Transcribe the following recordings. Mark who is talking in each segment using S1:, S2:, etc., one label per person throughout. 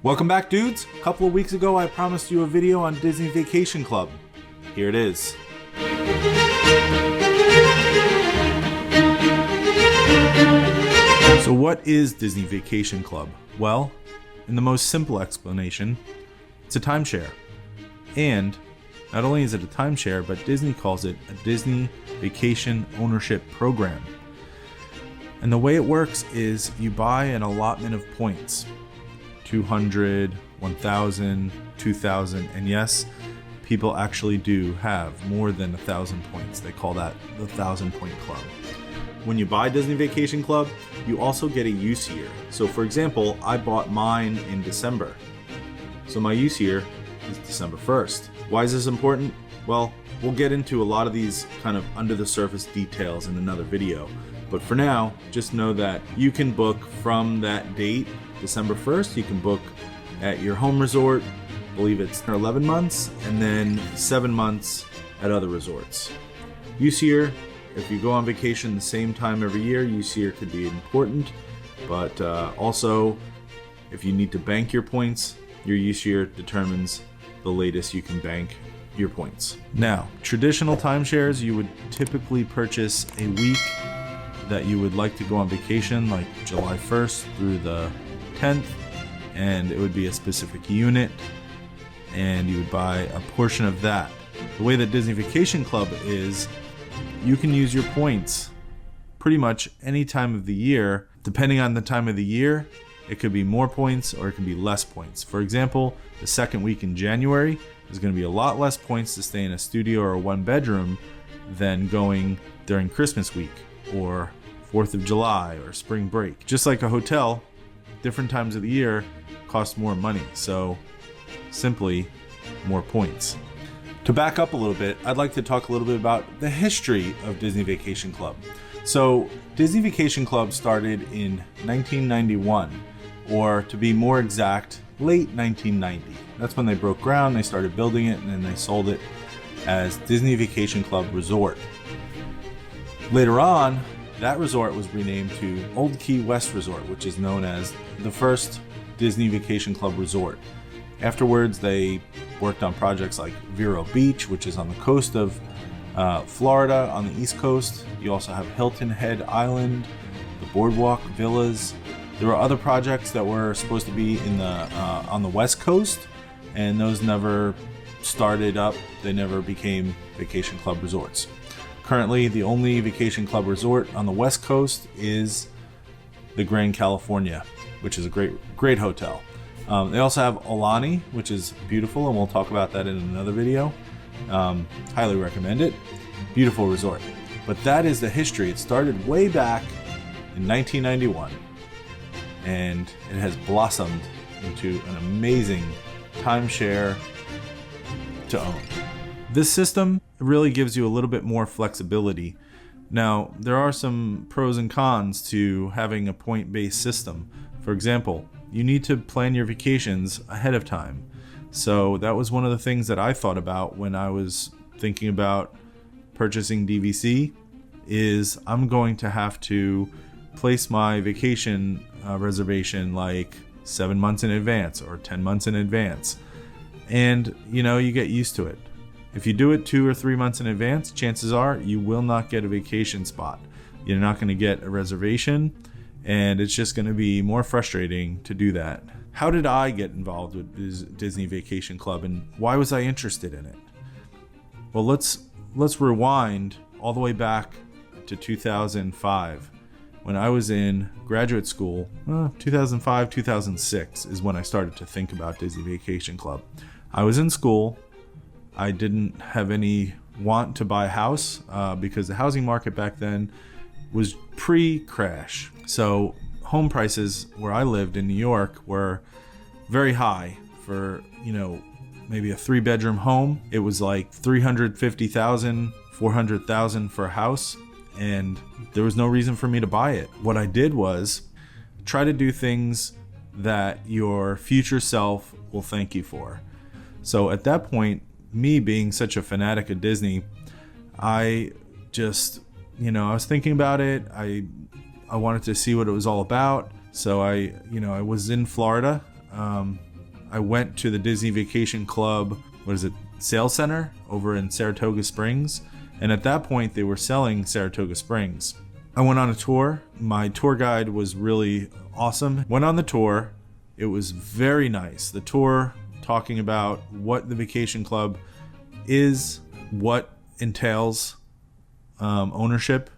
S1: Welcome back, dudes. A couple of weeks ago, I promised you a video on Disney Vacation Club. Here it is. So what is Disney Vacation Club? Well, in the most simple explanation, it's a timeshare. And not only is it a timeshare, but Disney calls it a Disney Vacation Ownership Program. And the way it works is you buy an allotment of points. 200, 1,000, 2,000, and yes, people actually do have more than 1,000 points. They call that the 1,000 Point Club. When you buy Disney Vacation Club, you also get a use year. So for example, I bought mine in December. So my use year is December 1st. Why is this important? Well, we'll get into a lot of these kind of under the surface details in another video. But for now, just know that you can book from that date, December 1st, you can book at your home resort, I believe it's 11 months, and then 7 months at other resorts. Use year, if you go on vacation the same time every year, use year could be important, but also if you need to bank your points, your use year determines the latest you can bank your points. Now, traditional timeshares, you would typically purchase a week that you would like to go on vacation, like July 1st through the 10th, and it would be a specific unit, and you would buy a portion of that. The way that Disney Vacation Club is, you can use your points pretty much any time of the year. Depending on the time of the year, it could be more points or it can be less points. For example, the second week in January is going to be a lot less points to stay in a studio or a one bedroom than going during Christmas week or 4th of July or spring break. Just like a hotel, different times of the year cost more money, so simply more points. To back up a little bit, I'd like to talk a little bit about the history of Disney Vacation Club. So Disney Vacation Club started in 1991, or to be more exact, late 1990. That's when they broke ground, they started building it, and then they sold it as Disney Vacation Club Resort. Later on, that resort was renamed to Old Key West Resort, which is known as the first Disney Vacation Club Resort. Afterwards, they worked on projects like Vero Beach, which is on the coast of Florida on the East Coast. You also have Hilton Head Island, the Boardwalk Villas. There were other projects that were supposed to be in the on the West Coast, and those never started up. They never became Vacation Club Resorts. Currently, the only Vacation Club resort on the West Coast is the Grand California, which is a great hotel. They also have Aulani, which is beautiful, and we'll talk about that in another video. Highly recommend it. Beautiful resort. But that is the history. It started way back in 1991, and it has blossomed into an amazing timeshare to own. This system really gives you a little bit more flexibility. Now, there are some pros and cons to having a point-based system. For example, you need to plan your vacations ahead of time. So that was one of the things that I thought about when I was thinking about purchasing DVC, is I'm going to have to place my vacation reservation like 7 months in advance or 10 months in advance. And, you get used to it. If you do it 2 or 3 months in advance, chances are you will not get a vacation spot. You're not going to get a reservation, and it's just going to be more frustrating to do that. How did I get involved with Disney Vacation Club, and why was I interested in it? Well, let's rewind all the way back to 2005. When I was in graduate school, 2005, 2006 is when I started to think about Disney Vacation Club. I was in school. I didn't have any want to buy a house because the housing market back then was pre-crash. So home prices where I lived in New York were very high for, maybe a 3-bedroom home. It was like $350,000, $400,000 for a house, and there was no reason for me to buy it. What I did was try to do things that your future self will thank you for. So at that point, me being such a fanatic of Disney, I just, I was thinking about it. I wanted to see what it was all about. So I was in Florida I went to the Disney Vacation Club, sales center over in Saratoga Springs. And at that point, they were selling Saratoga Springs. I went on a tour. My tour guide was really awesome. Went on the tour. It was very nice. The tour talking about what the vacation club is, what entails ownership.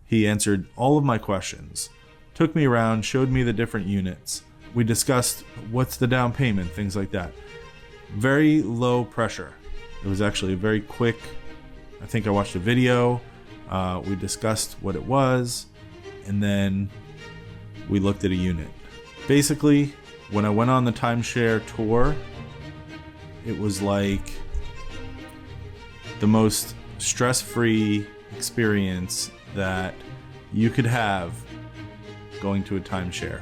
S1: He answered all of my questions, took me around, showed me the different units. We discussed what's the down payment, things like that. Very low pressure. It was actually a very quick, I think I watched a video. We discussed what it was, and then we looked at a unit. Basically, when I went on the timeshare tour, it was like the most stress-free experience that you could have going to a timeshare.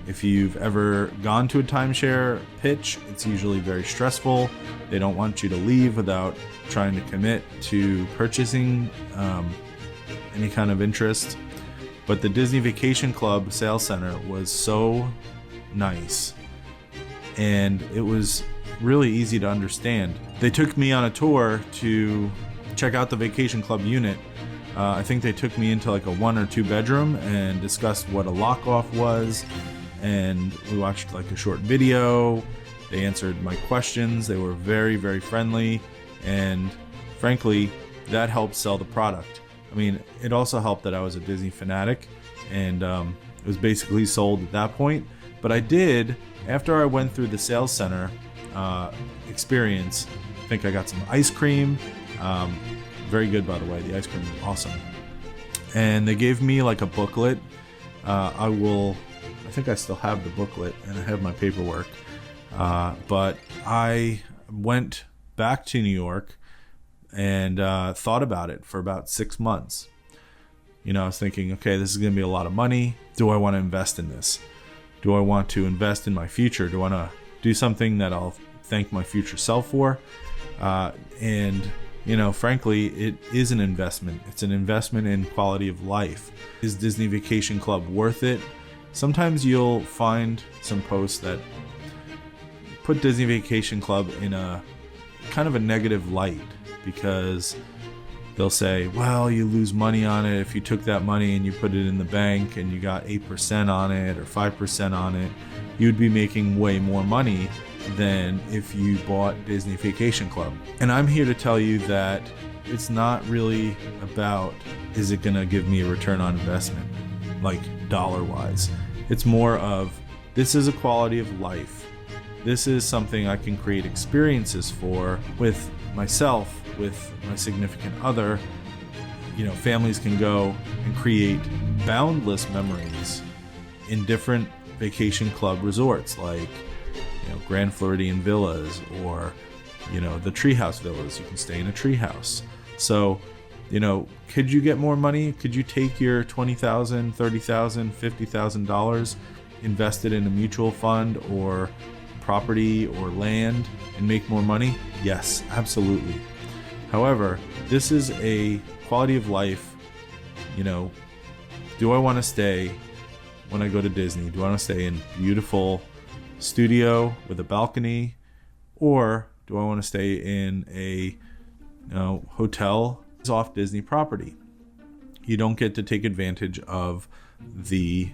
S1: If you've ever gone to a timeshare pitch, it's usually very stressful. They don't want you to leave without trying to commit to purchasing any kind of interest. But the Disney Vacation Club Sales Center was so nice, and it was really easy to understand. They took me on a tour to check out the Vacation Club unit. I think they took me into like a 1 or 2 bedroom and discussed what a lock-off was, and we watched like a short video. They answered my questions. They were very, very friendly, and frankly, that helped sell the product. I mean, it also helped that I was a Disney fanatic, and it was basically sold at that point. But I did, after I went through the sales center experience, I think I got some ice cream. Very good, by the way. The ice cream was awesome. And they gave me like a booklet. I think I still have the booklet, and I have my paperwork. But I went back to New York and thought about it for about 6 months. You know, I was thinking, okay, this is going to be a lot of money. Do I want to invest in this? Do I want to invest in my future? Do I want to do something that I'll thank my future self for? And, you know, frankly, it is an investment. It's an investment in quality of life. Is Disney Vacation Club worth it? Sometimes you'll find some posts that put Disney Vacation Club in a kind of a negative light, because they'll say, well, you lose money on it. If you took that money and you put it in the bank and you got 8% on it or 5% on it, you'd be making way more money than if you bought Disney Vacation Club. And I'm here to tell you that it's not really about, is it going to give me a return on investment, like dollar-wise. It's more of, this is a quality of life. This is something I can create experiences for with myself, with my significant other. You know, families can go and create boundless memories in different vacation club resorts, like, you know, Grand Floridian Villas, or, you know, the Treehouse Villas. You can stay in a treehouse. So, you know, could you get more money? Could you take your $20,000, $30,000, $50,000, invest it in a mutual fund or property or land and make more money? Yes, absolutely. However, this is a quality of life. You know, do I want to stay when I go to Disney? Do I want to stay in beautiful studio with a balcony, or do I want to stay in a hotel off Disney property? You don't get to take advantage of the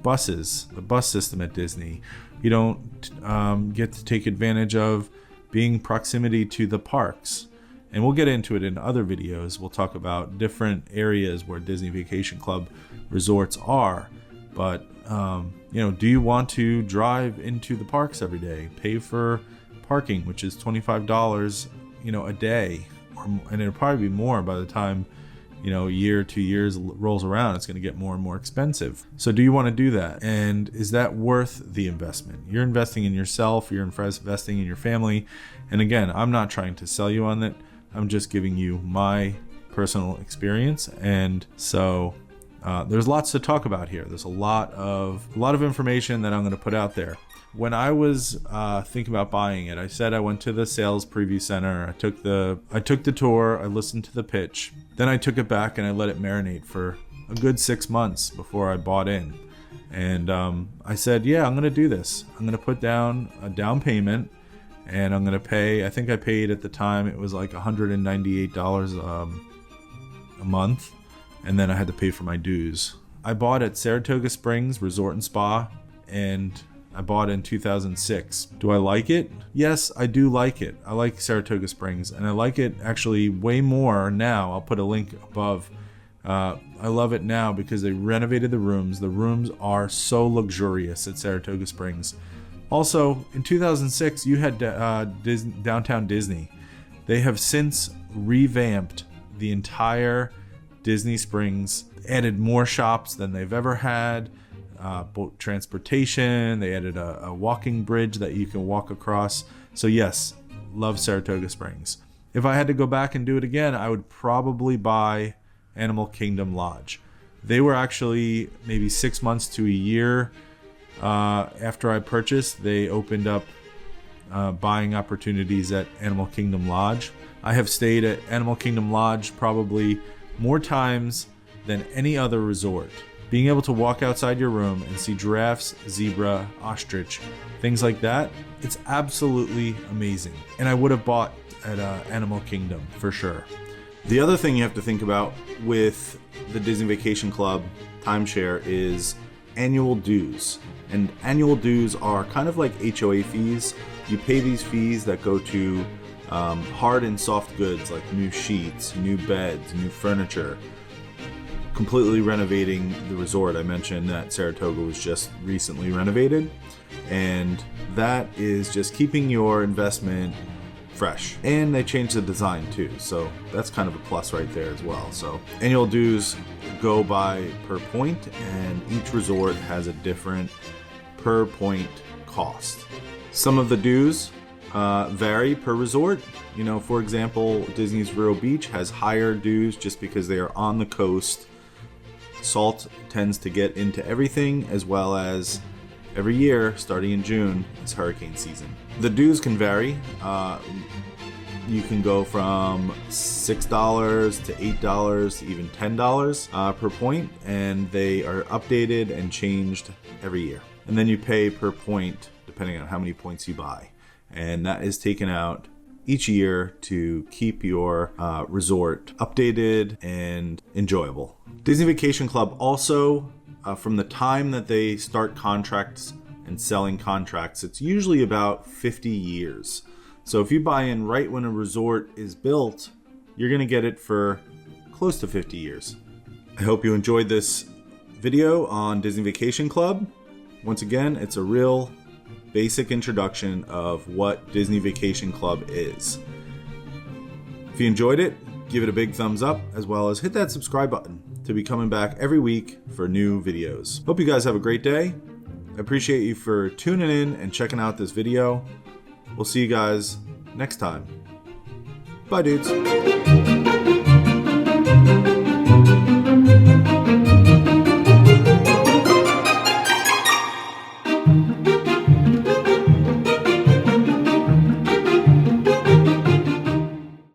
S1: buses, the bus system at Disney. You don't get to take advantage of being proximity to the parks. And we'll get into it in other videos. We'll talk about different areas where Disney Vacation Club resorts are. But, you know, do you want to drive into the parks every day, pay for parking, which is $25, you know, a day? And it'll probably be more by the time, you know, a year, 2 years rolls around. It's going to get more and more expensive. So do you want to do that? And is that worth the investment? You're investing in yourself. You're investing in your family. And again, I'm not trying to sell you on that. I'm just giving you my personal experience. And so there's lots to talk about here. There's a lot of information that I'm going to put out there. When I was thinking about buying it, I said I went to the sales preview center. I took the tour. I listened to the pitch. Then I took it back and I let it marinate for a good 6 months before I bought in. And I said, yeah, I'm going to do this. I'm going to put down a down payment, and I'm going to pay, I think I paid at the time, it was like $198 a month, and then I had to pay for my dues. I bought at Saratoga Springs Resort and Spa, and I bought in 2006. Do I like it? Yes, I do like it. I like Saratoga Springs, and I like it actually way more now. I'll put a link above. I love it now because they renovated the rooms. The rooms are so luxurious at Saratoga Springs. Also, in 2006, you had Downtown Disney. They have since revamped the entire Disney Springs, added more shops than they've ever had, boat transportation. They added a walking bridge that you can walk across. So yes, love Saratoga Springs. If I had to go back and do it again, I would probably buy Animal Kingdom Lodge. They were actually maybe 6 months to a year after I purchased. They opened up buying opportunities at Animal Kingdom Lodge. I have stayed at Animal Kingdom Lodge probably more times than any other resort. Being able to walk outside your room and see giraffes, zebra, ostrich, things like that, it's absolutely amazing. And I would have bought at Animal Kingdom for sure. The other thing you have to think about with the Disney Vacation Club timeshare is annual dues. And annual dues are kind of like HOA fees. You pay these fees that go to hard and soft goods like new sheets, new beds, new furniture, completely renovating the resort. I mentioned that Saratoga was just recently renovated, and that is just keeping your investment fresh. And they changed the design too, so that's kind of a plus right there as well. So annual dues go by per point, and each resort has a different per point cost. Some of the dues vary per resort. You know, for example, Disney's Vero Beach has higher dues just because they are on the coast. Salt tends to get into everything, as well as every year, starting in June, is hurricane season. The dues can vary. You can go from $6 to $8 to even $10 per point, and they are updated and changed every year. And then you pay per point depending on how many points you buy. And that is taken out each year to keep your resort updated and enjoyable. Disney Vacation Club also, from the time that they start contracts and selling contracts, it's usually about 50 years. So if you buy in right when a resort is built, you're going to get it for close to 50 years. I hope you enjoyed this video on Disney Vacation Club. Once again, it's a real basic introduction of what Disney Vacation Club is. If you enjoyed it, give it a big thumbs up, as well as hit that subscribe button to be coming back every week for new videos. Hope you guys have a great day. I appreciate you for tuning in and checking out this video. We'll see you guys next time. Bye, dudes.